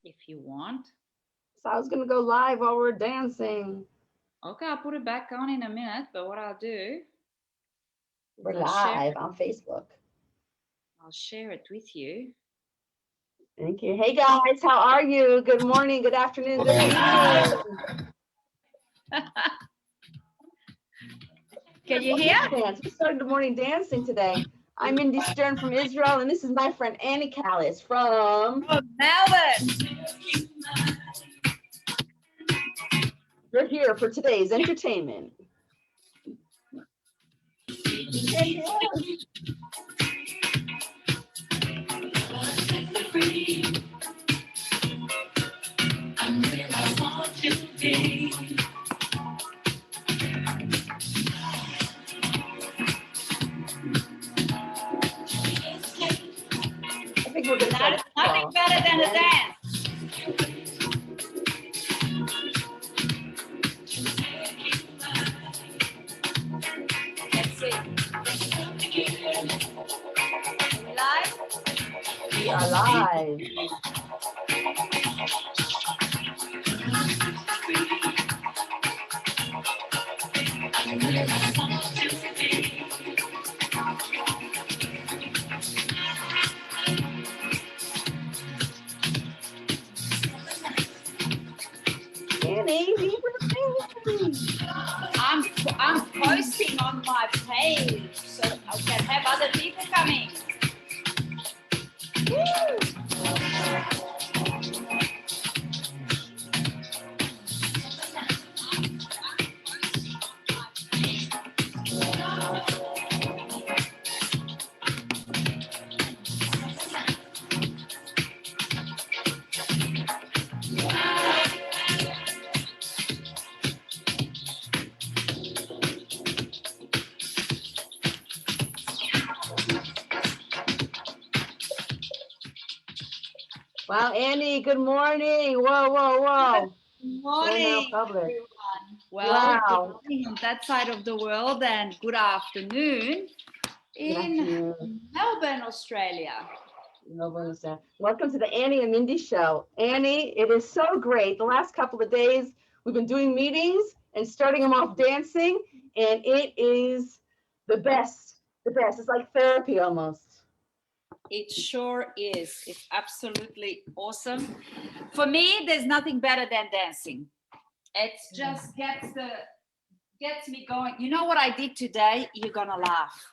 if you want. So I was gonna go live while we're dancing. Okay, I'll put it back on in a minute, but what I'll do is We're live on Facebook. I'll share it with you. Thank you. Hey guys, how are you? Good morning, good afternoon, good evening. Can you hear? Morning dance. We started the morning dancing today. I'm Mindy Stern from Israel, and this is my friend Annie Callis from Melbourne. We're here for today's entertainment. I think we're gonna start it. Nothing better than a dance. Let's see. Live? We are live. Annie, be I'm posting on my page so I can have other people coming. Woo! Wow, Annie, good morning. Whoa, whoa, whoa. Good We're now morning, public. everyone. Well, good Wow. morning on that side of the world and good afternoon Good in afternoon. Melbourne, Australia. Welcome to the Annie and Mindy Show. Annie, it is so great. The last couple of days, we've been doing meetings and starting them off dancing, and it is the best. The best. It's like therapy almost. It sure is. It's absolutely awesome. For me, there's nothing better than dancing. It just gets me going. You know what I did today? You're gonna laugh.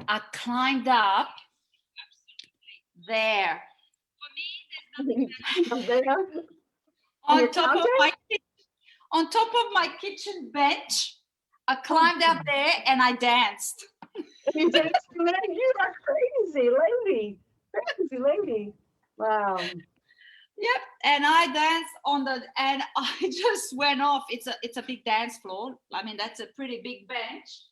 I climbed up there. For me, there's nothing better. On top of my kitchen bench, I climbed up there and I danced. You danced, man. You are crazy, lady. Crazy lady. Wow. Yep, and I danced and I just went off. It's a big dance floor. I mean, that's a pretty big bench.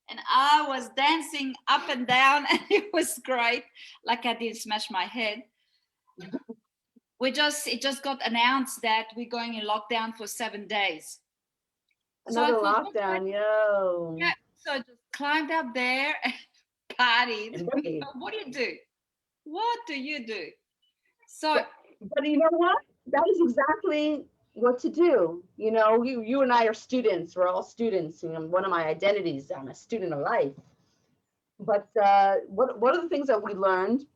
And I was dancing up and down and it was great. Like I didn't smash my head. It just got announced that we're going in lockdown for 7 days. Another lockdown, yo. Yeah, so I just climbed up there and partied. What do you do? What do you do? So, but you know what? That is exactly what to do. You know, you and I are students. We're all students. You know, one of my identities, I'm a student of life. But what are the things that we learned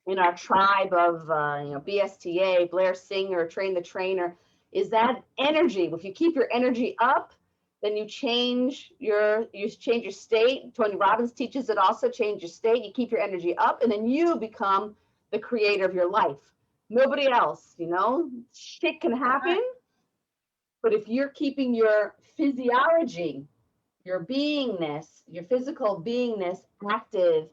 in our tribe of BSTA, Blair Singer, Train the Trainer, is that energy. If you keep your energy up, then you change your state. Tony Robbins teaches it also, change your state. You keep your energy up, and then you become the creator of your life. Nobody else, you know, shit can happen. But if you're keeping your physiology, your beingness, your physical beingness active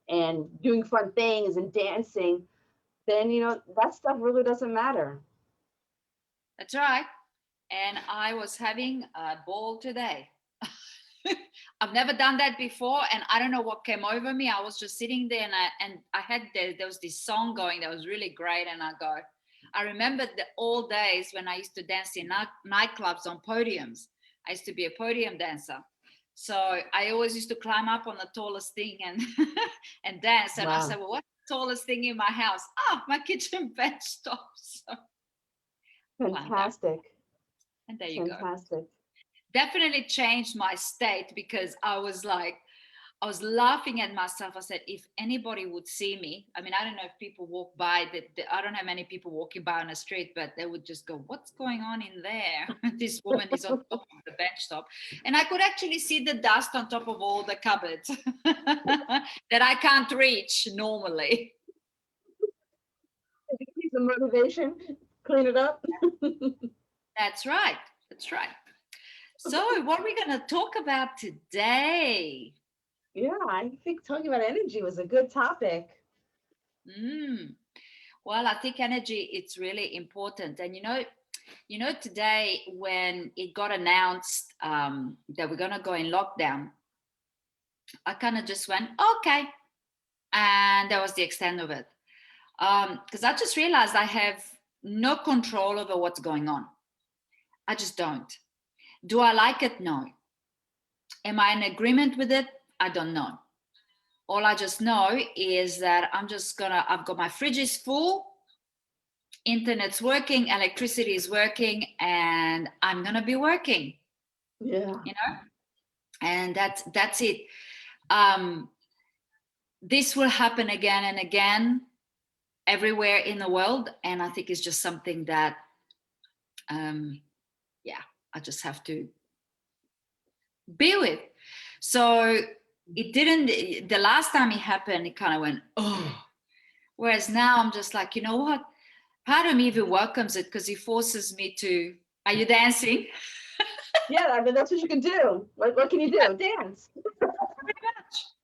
and doing fun things and dancing, then, you know, that stuff really doesn't matter. That's right. And I was having a ball today. I've never done that before, and I don't know what came over me. I was just sitting there, and I had there was this song going that was really great, and I remembered the old days when I used to dance in nightclubs on podiums. I used to be a podium dancer, so I always used to climb up on the tallest thing and and dance. And I said, well, what tallest thing in my house. Ah, my kitchen bench top. So climbed up, Fantastic. and there you go. Fantastic. Definitely changed my state because I was like, I was laughing at myself. I said, if anybody would see me, I mean, I don't know if people walk by, I don't have many people walking by on the street, but they would just go, what's going on in there? This woman is on top of the bench top. And I could actually see the dust on top of all the cupboards that I can't reach normally. Need some motivation, clean it up. That's right. That's right. So, what are we going to talk about today? Yeah, I think talking about energy was a good topic. Mm. Well, I think energy it's really important, and today when it got announced that we're gonna go in lockdown, I kind of just went okay, and that was the extent of it. Because I just realized I have no control over what's going on. I just don't. Do I like it? No. Am I in agreement with it? I don't know. All I just know is that I've got my fridge is full, internet's working, electricity is working, and I'm gonna be working. Yeah. And that's it. Um, this will happen again and again everywhere in the world, and I think it's just something that, yeah, I just have to be with. So it didn't. The last time it happened, it kind of went oh. Whereas now I'm just like, you know what? Part of me even welcomes it because it forces me to. Are you dancing? Yeah, I mean that's what you can do. What can you do? Dance.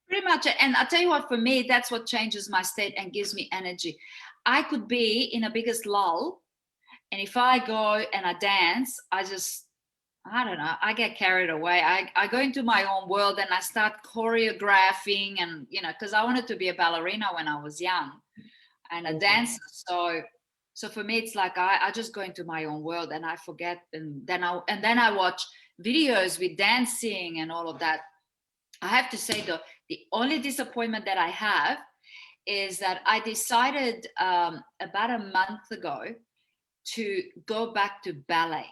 Pretty much. And I'll tell you what, for me, that's what changes my state and gives me energy. I could be in a biggest lull, and if I go and I dance, I don't know, I get carried away. I go into my own world and I start choreographing, and, because I wanted to be a ballerina when I was young and a dancer. So for me, it's like I just go into my own world and I forget, and then I watch videos with dancing and all of that. I have to say though, the only disappointment that I have is that I decided about a month ago to go back to ballet.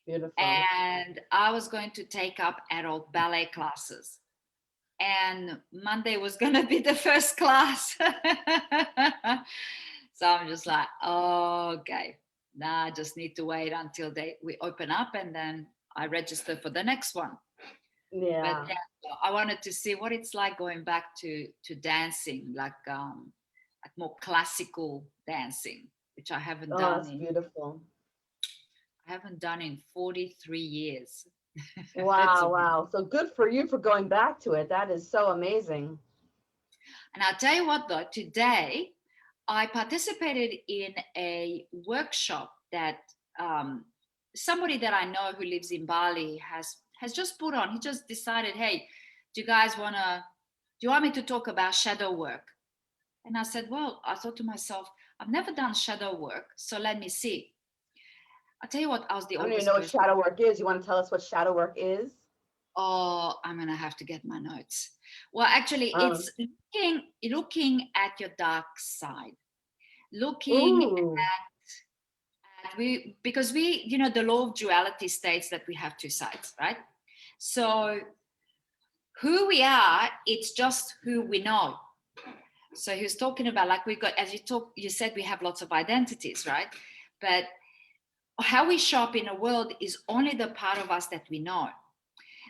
Beautiful. And I was going to take up adult ballet classes. And Monday was going to be the first class. So I'm just like, oh, okay. Nah, I just need to wait until we open up, and then I register for the next one. Yeah. But yeah, I wanted to see what it's like going back to dancing, like more classical dancing, which I haven't Oh, done that's beautiful. I haven't done in 43 years. Wow, wow. So good for you for going back to it. That is so amazing. And I'll tell you what though, today I participated in a workshop that somebody that I know who lives in Bali has just put on. He just decided, hey, do you want me to talk about shadow work? And I said, well, I thought to myself, I've never done shadow work, so let me see. I'll tell you what, I was the I don't even oldest know what person. shadow work is. You want to tell us what shadow work is? Oh, I'm gonna have to get my notes. Well, actually, it's looking at your dark side, looking Ooh. at because the law of duality states that we have two sides, right? So who we are, it's just who we know. So he was talking about, like, we got, as you said, we have lots of identities, right? But how we show up in a world is only the part of us that we know.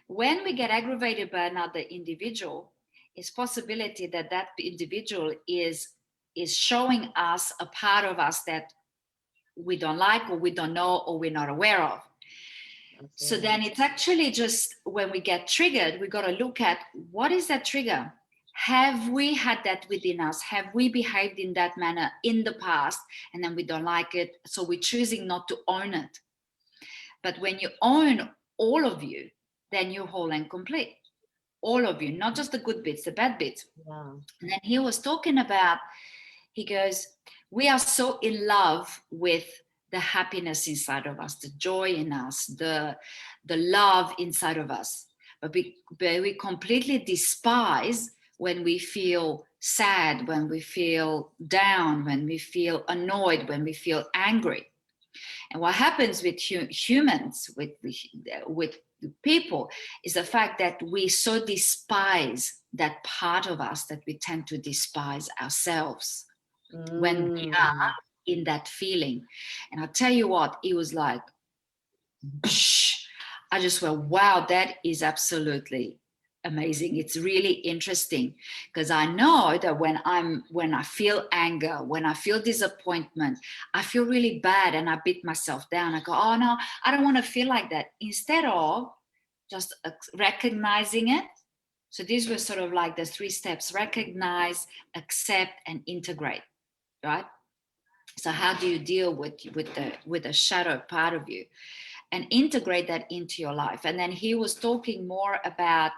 When we get aggravated by another individual, it's possibility that that individual is showing us a part of us that we don't like, or we don't know, or we're not aware of. So then it's actually just when we get triggered, we got to look at what is that trigger. Have we had that within us? Have we behaved in that manner in the past, and then we don't like it, so we're choosing not to own it? But when you own all of you, then you're whole and complete. All of you, not just the good bits, the bad bits. Yeah. And then he was talking about, he goes, we are so in love with the happiness inside of us, the joy in us, the love inside of us. But we completely despise when we feel sad, when we feel down, when we feel annoyed, when we feel angry. And what happens with humans, with people, is the fact that we so despise that part of us that we tend to despise ourselves when we are Mm. in that feeling. And I'll tell you what, it was like, psh, I just went, wow, that is absolutely amazing. It's really interesting because I know that when I feel anger, when I feel disappointment, I feel really bad and I beat myself down. I go, oh no, I don't want to feel like that. Instead of just recognizing it. So these were sort of like the 3 steps: recognize, accept, and integrate, right? So how do you deal with the shadow part of you and integrate that into your life? And then he was talking more about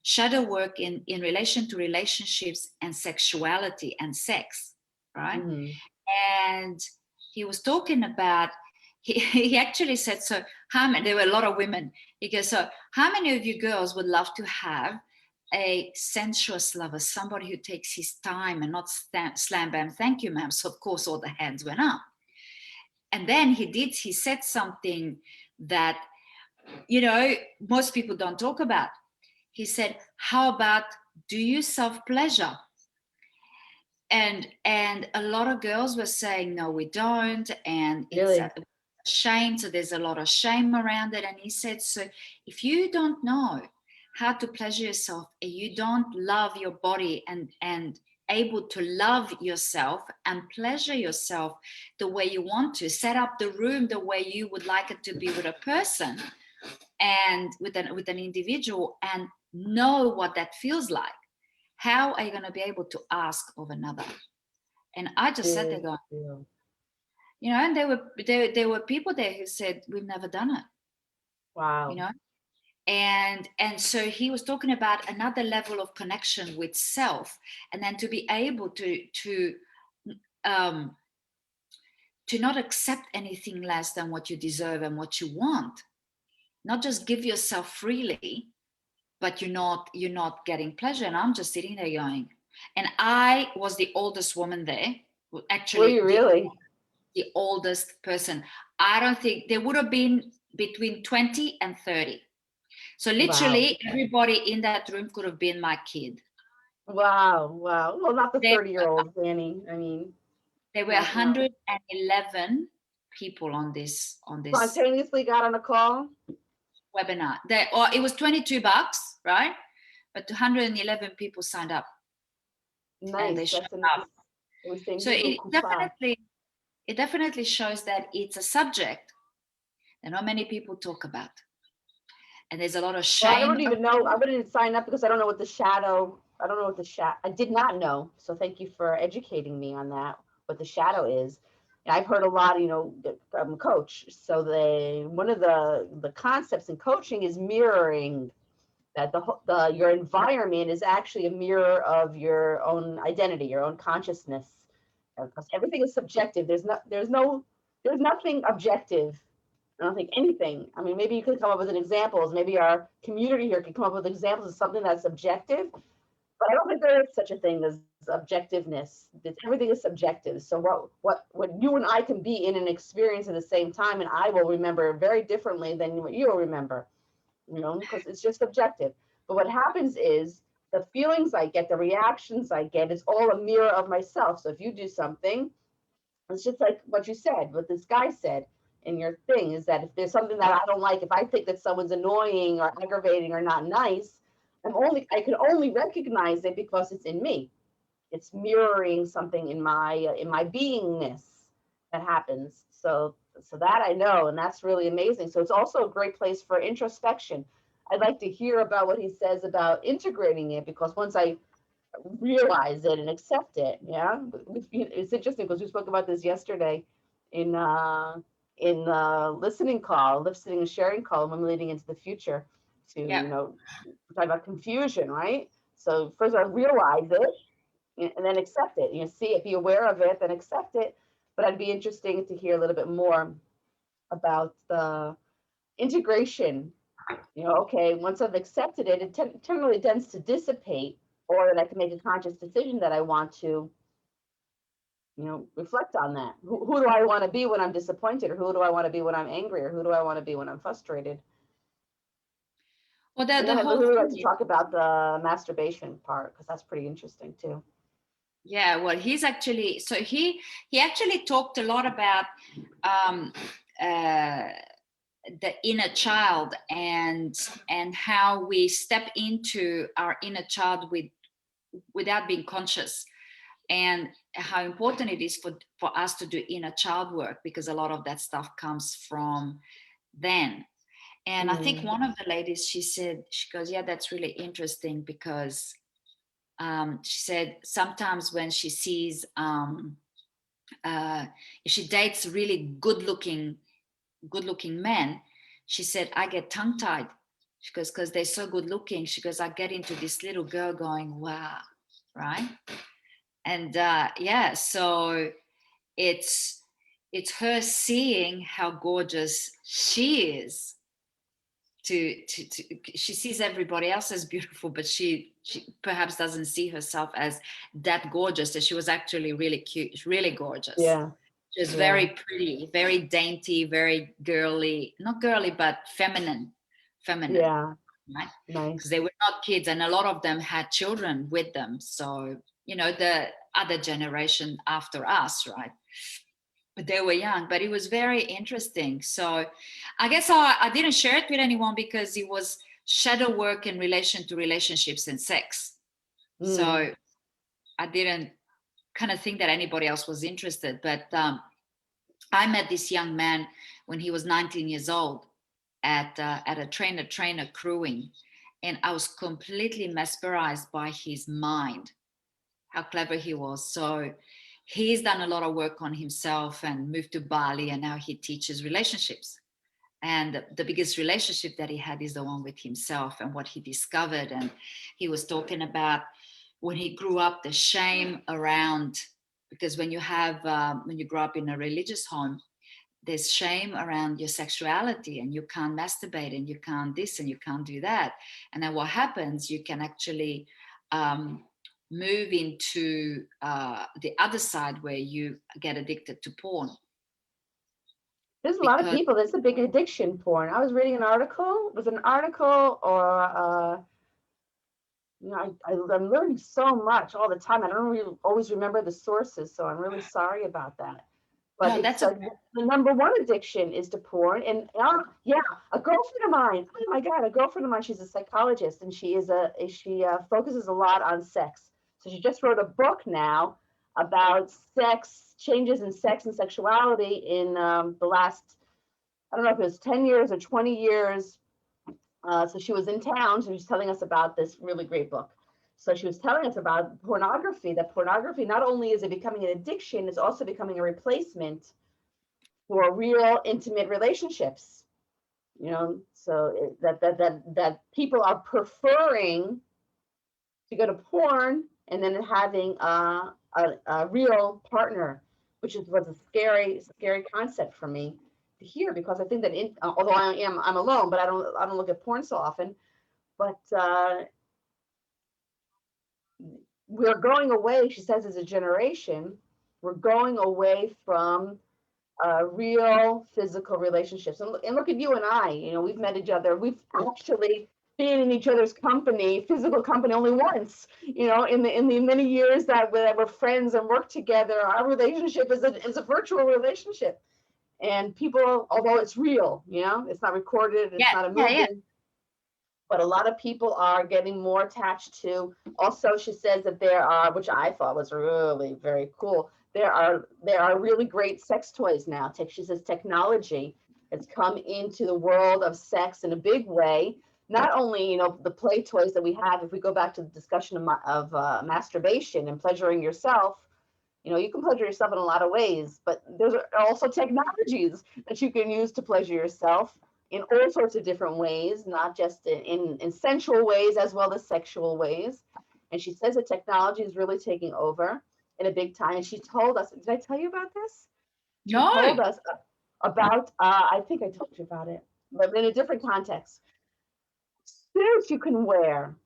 shadow work in relation to relationships and sexuality and sex, right? Mm-hmm. And he was talking about, he actually said, so how many, there were a lot of women. He goes, so how many of you girls would love to have a sensuous lover, somebody who takes his time and not slam bam, thank you, ma'am? So of course all the hands went up. And then he said something that, you know, most people don't talk about. He said, how about, do you self pleasure? And a lot of girls were saying, no, we don't, and it's a Really? shame. So there's a lot of shame around it. And he said, so if you don't know how to pleasure yourself, and you don't love your body and able to love yourself and pleasure yourself the way you want to, set up the room the way you would like it to be with a person and with an individual, and know what that feels like, how are you going to be able to ask of another? And I just sat there Big going, deal. you know, and there were people there who said, we've never done it, you Wow. know. And so he was talking about another level of connection with self, and then to be able um to not accept anything less than what you deserve and what you want, not just give yourself freely, but you're not getting pleasure. And I'm just sitting there going, and I was the oldest woman there, Were actually you really? the oldest person. I don't think there would have been between 20 and 30. So Wow. literally everybody in that room could have been my kid. Wow. Wow. Well, not the There, 30-year-old, Danny. I mean, there were not no. 111 people on this Spontaneously got on a call. webinar. Or it was $22, right? But 211 people signed up and they Nice. showed That's a nice. up. We say So Hindu kupa. it definitely shows that it's a subject that not many people talk about. And there's a lot of Well, I shame don't even know. I around. wouldn't sign up because I don't know what the shadow. I don't know what the shadow. I did not know. So thank you for educating me on that. What the shadow is. And I've heard a lot. I'm a coach. So one of the concepts in coaching is mirroring. That the your environment is actually a mirror of your own identity, your own consciousness. Because everything is subjective. There's nothing objective. I don't think anything. I mean, maybe you could come up with an examples. Maybe our community here could come up with examples of something that's subjective. But I don't think there is such a thing as objectiveness. Everything is subjective. So what you and I can be in an experience at the same time, and I will remember very differently than what you will remember. Because it's just subjective. But what happens is the feelings I get, the reactions I get, is all a mirror of myself. So if you do something, it's just like what you said, what this guy said in your thing is that if there's something that I don't like, if I think that someone's annoying or aggravating or not nice, I can only recognize it because it's in me. It's mirroring something in my beingness that happens. So that I know, and that's really amazing. So it's also a great place for introspection. I'd like to hear about what he says about integrating it, because once I realize it and accept it. Yeah, it's interesting because we spoke about this yesterday in the listening and sharing call when we're leading into the future. To Yeah. talk about confusion, right? So first, I realize it and then accept it. See it, be aware of it, then accept it. But I'd be interesting to hear a little bit more about the integration. Okay, once I've accepted it, it generally tends to dissipate or that I can make a conscious decision that I want to, reflect on that. Who do I want to be when I'm disappointed, or who do I want to be when I'm angry, or who do I want to be when I'm frustrated? Well, And the then I'd whole really like thing to is, talk about the masturbation part, because that's pretty interesting too. yeah, well, he's actually, so he actually talked a lot about um, uh, the inner child, and how we step into our inner child without being conscious, and how important it is for us to do inner child work, because a lot of that stuff comes from then. And I think Mm. one of the ladies, she said, she goes, yeah, that's really interesting, because she said sometimes when she sees uh, if she dates really good looking men, she said, I get tongue tied. She goes, because they're so good looking. She goes, I get into this little girl going, wow, right? And yeah, so it's it's her seeing how gorgeous she is. To she sees everybody else as beautiful, but she perhaps doesn't see herself as that gorgeous. That she was actually really cute, really gorgeous. Yeah, She was yeah, very pretty, very dainty, very girly, not girly, but feminine, yeah. right? Nice. Because they were not kids, and a lot of them had children with them. So, the other generation after us, right? But they were young, but it was very interesting. So I guess I didn't share it with anyone because it was shadow work in relation to relationships and sex. Mm. So I didn't kind of think that anybody else was interested. But I met this young man when he was 19 years old at a trainer crewing, and I was completely mesmerized by his mind, how clever he was. So he's done a lot of work on himself and moved to Bali, and now he teaches relationships. And the biggest relationship that he had is the one with himself and what he discovered. And he was talking about when he grew up, the shame around, because when you grow up in a religious home, there's shame around your sexuality, and you can't masturbate, and you can't this, and you can't do that. And then what happens, you can actually um, move into the other side where you get addicted to porn. There's a lot of Because people. There's a big addiction porn. I was reading an article. It was an article, or I'm learning so much all the time. I don't really always remember the sources, so I'm really sorry about that. But no, it's that's okay. the number one addiction is to porn. And yeah, a girlfriend of mine. Oh my God, a girlfriend of mine. She's a psychologist, and she focuses a lot on sex. So she just wrote a book now about sex changes in sex and sexuality in the last, I don't know if it was 10 years or 20 years. So she was in town. So she was telling us about this really great book. So she was telling us about pornography. That pornography, not only is it becoming an addiction, it's also becoming a replacement for real intimate relationships. So that people are preferring to go to porn and then having a real partner, which was a scary concept for me to hear, because I think that although I'm alone, but I don't look at porn so often. But we're going away. She says, as a generation, we're going away from real physical relationships. And look at you and I. We've met each other. We've actually been in each other's company, physical company, only once. In the many years that we're friends and work together, our relationship is a virtual relationship. And people, although it's real, it's not recorded, it's Yeah, not a yeah, yeah. movie. But a lot of people are getting more attached to. Also, she says that there are, which I thought was really very cool, there are really great sex toys now. She says technology has come into the world of sex in a big way. Not only the play toys that we have. If we go back to the discussion of masturbation and pleasuring yourself, you can pleasure yourself in a lot of ways, but there's also technologies that you can use to pleasure yourself in all sorts of different ways, not just in sensual ways as well as sexual ways. And she says that technology is really taking over in a big time. And she told us, did I tell you about this? She No. told us about, I think I told you about it, but in a different context. Suits you can wear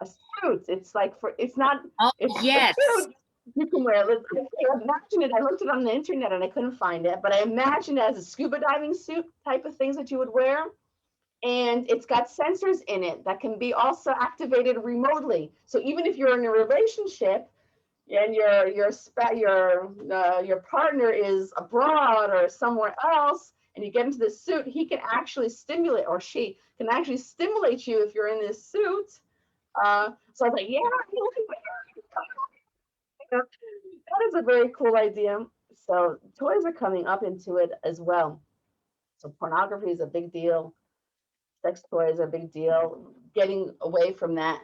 a suit. It's like it's not, Oh, it's a yes. suit you can wear. Imagine it. I looked it on the internet and I couldn't find it, but I imagine it as a scuba diving suit type of things that you would wear. And it's got sensors in it that can be also activated remotely. So even if you're in a relationship and your partner is abroad or somewhere else, and you get into this suit, he can actually stimulate, or she can actually stimulate you if you're in this suit. So I was like, yeah, that is a very cool idea. So toys are coming up into it as well. So pornography is a big deal. Sex toys are a big deal. Getting away from that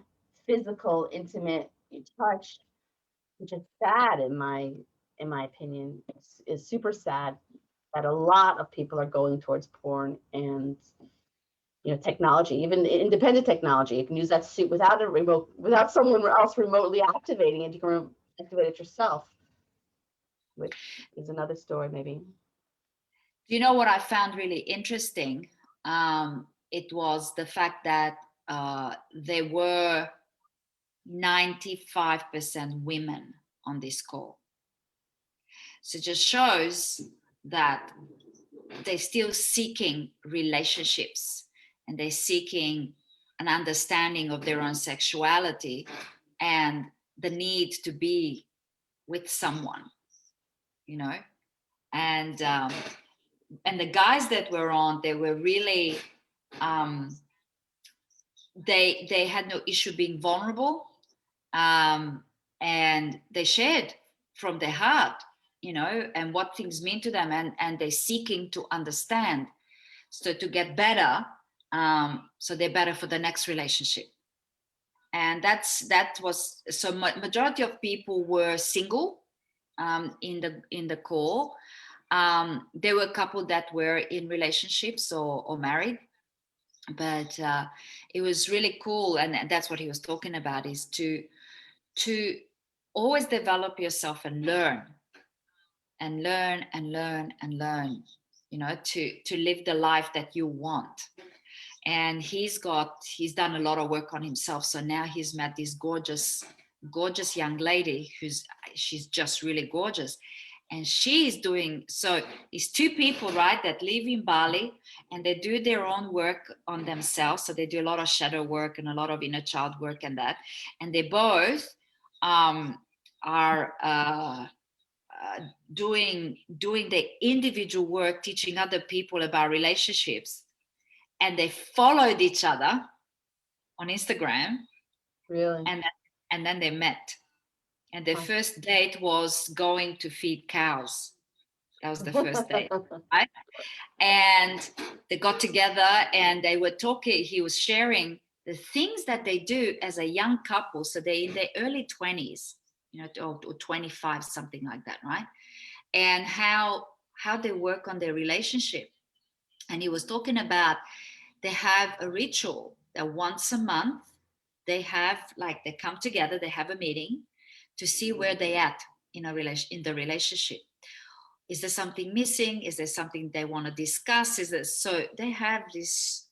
physical, intimate touch, which is sad in my opinion, is super sad that a lot of people are going towards porn and technology, even independent technology. You can use that suit without a remote, without someone else remotely activating it. You can activate it yourself, which is another story, maybe. You know what I found really interesting? It was the fact that there were 95% women on this call. So it just shows that they're still seeking relationships, and they're seeking an understanding of their own sexuality and the need to be with someone, you know. And the guys that were on, they were really um, they had no issue being vulnerable, and they shared from their heart, and what things mean to them, and they're seeking to understand, so to get better, so they're better for the next relationship. And that was so. Majority of people were single in the call. There were a couple that were in relationships or married, but it was really cool, and that's what he was talking about, is to always develop yourself and learn and learn and learn and learn, to live the life that you want. And he's done a lot of work on himself, so now he's met this gorgeous young lady she's just really gorgeous. And she's doing so. It's two people, right, that live in Bali, and they do their own work on themselves. So they do a lot of shadow work and a lot of inner child work and that. And they both are doing the individual work, teaching other people about relationships. And they followed each other on Instagram, Really? and then they met. And their first date was going to feed cows. That was the first date, right? And they got together and they were talking. He was sharing the things that they do as a young couple. So they're in their early 20s, or 25, something like that, right? And how they work on their relationship. And he was talking about, they have a ritual that once a month they come together, they have a meeting to see where they at in the relationship. Is there something missing? Is there something they want to discuss? So they have this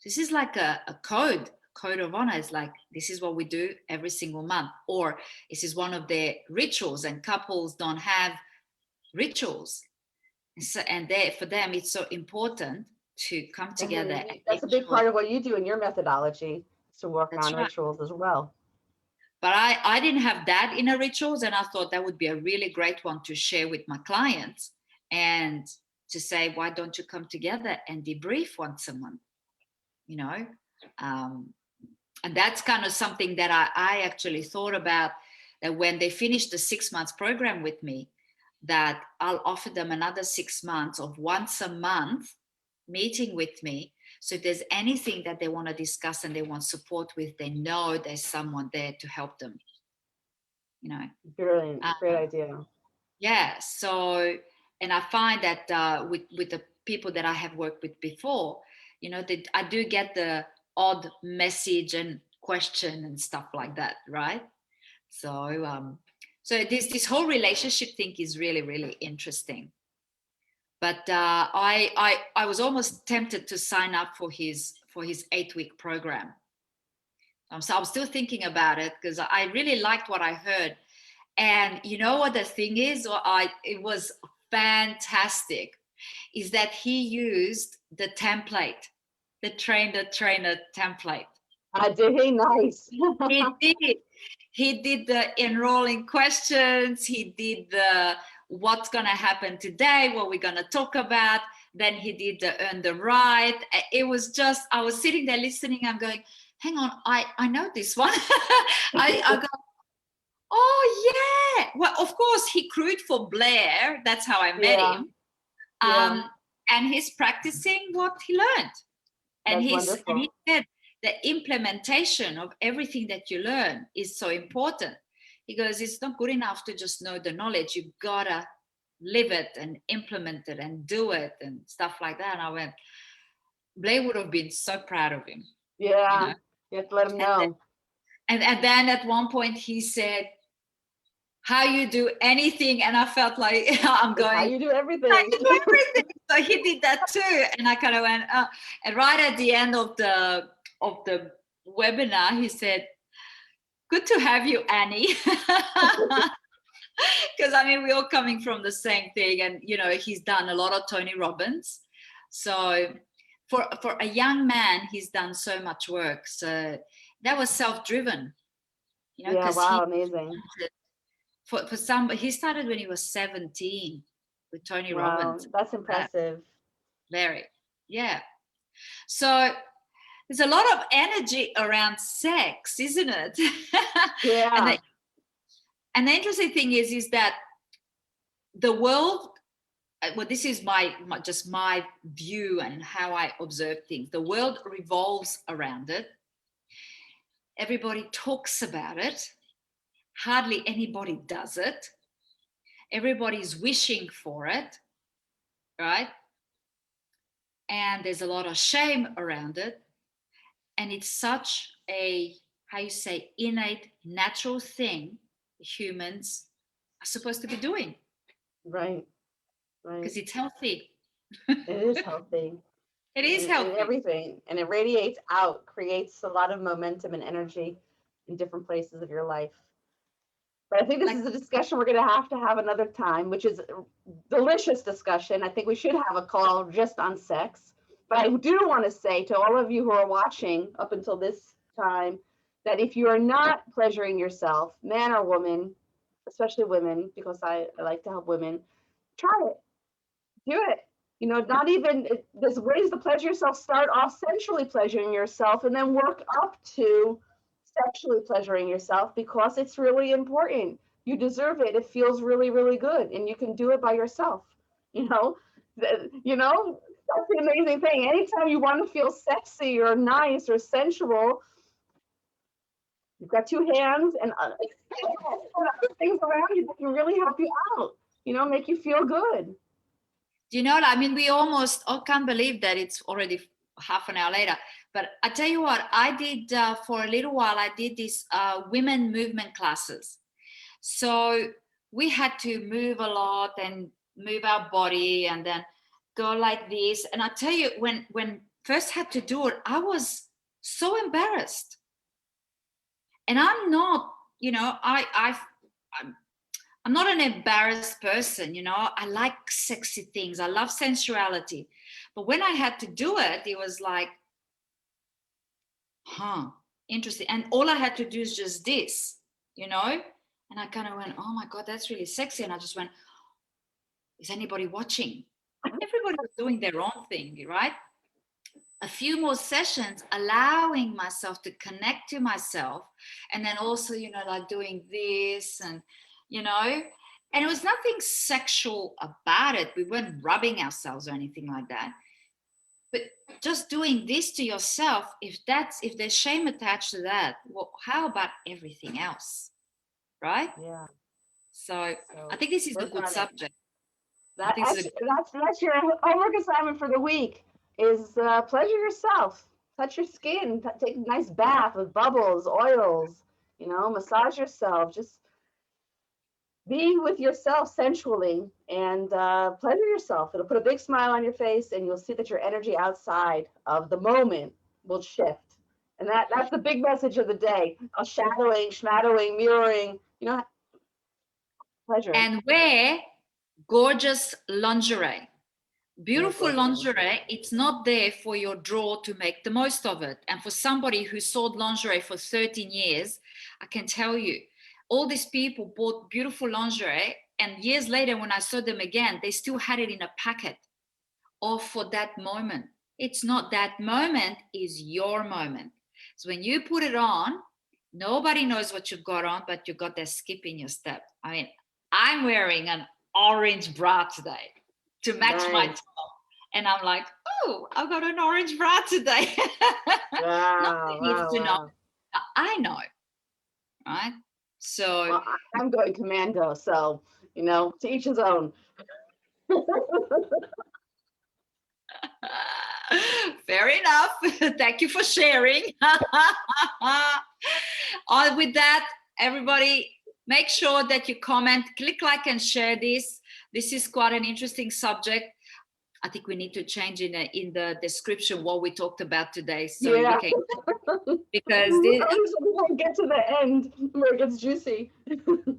is like a code of honor. It's like, this is what we do every single month, or this is one of their rituals, and couples don't have rituals. And for them it's so important to come together and That's make a big sure. part of what you do in your methodology, to work That's on right. rituals as well. But I didn't have that in a rituals, and I thought that would be a really great one to share with my clients, and to say, why don't you come together and debrief once a month, you know? Um, and that's kind of something that I actually thought about, that when they finish the 6 months program with me, that I'll offer them another 6 months of once a month meeting with me. So if there's anything that they want to discuss and they want support with, they know there's someone there to help them, you know. Brilliant, great Um, idea. yeah. So, and I find that with the people that I have worked with before, that I do get the odd message and question and stuff like that, right? So, so this whole relationship thing is really really interesting. But I was almost tempted to sign up for his 8-week program. So I'm still thinking about it because I really liked what I heard. And you know what the thing is, it was fantastic, is that he used the template, the train the trainer template. Did he? Nice. He did. He did the enrolling questions. He did the what's going to happen today, what we're going to talk about. Then he did the earn the right. It was just, I was sitting there listening. I'm going, hang on, I know this one. I go, oh, yeah. Well, of course, he crewed for Blair. That's how I met Yeah, him. yeah, And he's practicing what he learned. And that's he wonderful. said the implementation of everything that you learn is so important. He goes, it's not good enough to just know the knowledge. You've got to live it and implement it and do it and stuff like that. And I went, Blair would have been so proud of him, you Yeah, know. you have to let him And then, know. and then at one point he said, how you do anything, and I felt like I'm It's how going, you do how everything. you do everything. So he did that too, and I kind of went, and right at the end of the webinar, he said, "Good to have you, Annie," because I mean we're all coming from the same thing, and you know he's done a lot of Tony Robbins, so for a young man, he's done so much work. So that was self-driven, you know, Yeah, because he wow, amazing. for some he started when he was 17 with Tony Wow, Robbins. that's That impressive. very, yeah. So there's a lot of energy around sex, isn't it? and Yeah, the and the interesting thing is that the world. Well, this is just my view and how I observe things. The world revolves around it. Everybody talks about it. Hardly anybody does it. Everybody's wishing for it, right? And there's a lot of shame around it. And it's such a, how you say, innate natural thing humans are supposed to be doing right, right. because it's healthy. It is healthy. It is And healthy. everything, and it radiates out, creates a lot of momentum and energy in different places of your life. But I think this Like, is a discussion we're going to have another time, which is a delicious discussion. I think we should have a call just on sex. But I do want to say to all of you who are watching up until this time that if you are not pleasuring yourself, man or woman, especially women, because I like to help women, try it, do it. You know, not even there's ways to pleasure yourself. Start off sensually pleasuring yourself and then work up to sexually pleasuring yourself because it's really important. You deserve it. It feels really, really good, and you can do it by yourself. You know, you know that's the amazing thing. Anytime you want to feel sexy or nice or sensual, you've got two hands and other things around you that can really help you out. You know, make you feel good. you know, I mean, we almost all can't believe that it's already half an hour later. But I tell you what, I did for a little while, I did these women movement classes. So we had to move a lot and move our body and then go like this. And I tell you, when first had to do it, I was so embarrassed. And I'm not, you know, I'm, I'm not an embarrassed person, you know. I like sexy things. I love sensuality. But when I had to do it, it was like, huh, interesting. And all I had to do is just this, you know? And I kind of went, oh my God, that's really sexy. And I just went, is anybody watching? Everybody was doing their own thing, right? A few more sessions, allowing myself to connect to myself. And then also, you know, like doing this and, you know, and it was nothing sexual about it. We weren't rubbing ourselves or anything like that. But just doing this to yourself, if there's shame attached to that, well, how about everything else? Right? Yeah. So I So think this is a work good on it. subject. I That, think this is a that's your homework assignment for the week is pleasure yourself. Touch your skin. Take a nice bath with bubbles, oils. You know, massage yourself. Just be with yourself sensually and pleasure yourself. It'll put a big smile on your face, and you'll see that your energy outside of the moment will shift. And that's the big message of the day. Shadowing, schmattowing, mirroring, pleasure. And wear gorgeous lingerie. Beautiful gorgeous. lingerie, it's not there for your drawer to make the most of it. And for somebody who sold lingerie for 13 years, I can tell you, all these people bought beautiful lingerie, and years later, when I saw them again, they still had it in a packet, or for that moment. It's not that moment, is your moment. So when you put it on, nobody knows what you've got on, but you got that skip in your step. I mean, I'm wearing an orange bra today to match my Nice. top. And I'm like, oh, I've got an orange bra today. Wow, Nobody needs to know. wow. I know, right? So Well, I'm going commando, so to each his own. fair enough. Thank you for sharing. With that, everybody, make sure that you comment, click like, and share this. This is quite an interesting subject. I think we need to change in the description what we talked about today, so Yeah. you can, because At least we get to the end where it gets juicy.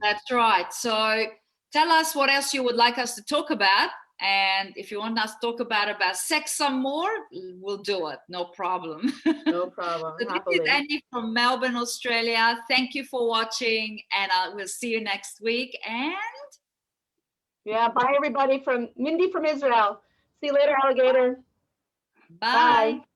that's right. So tell us what else you would like us to talk about. And if you want us to talk about sex some more, we'll do it. No problem. No problem. So this Happily. is Andy from Melbourne, Australia. Thank you for watching, and we'll see you next week. And Yeah, bye everybody from Mindy from Israel. See you later, alligator. bye. Bye.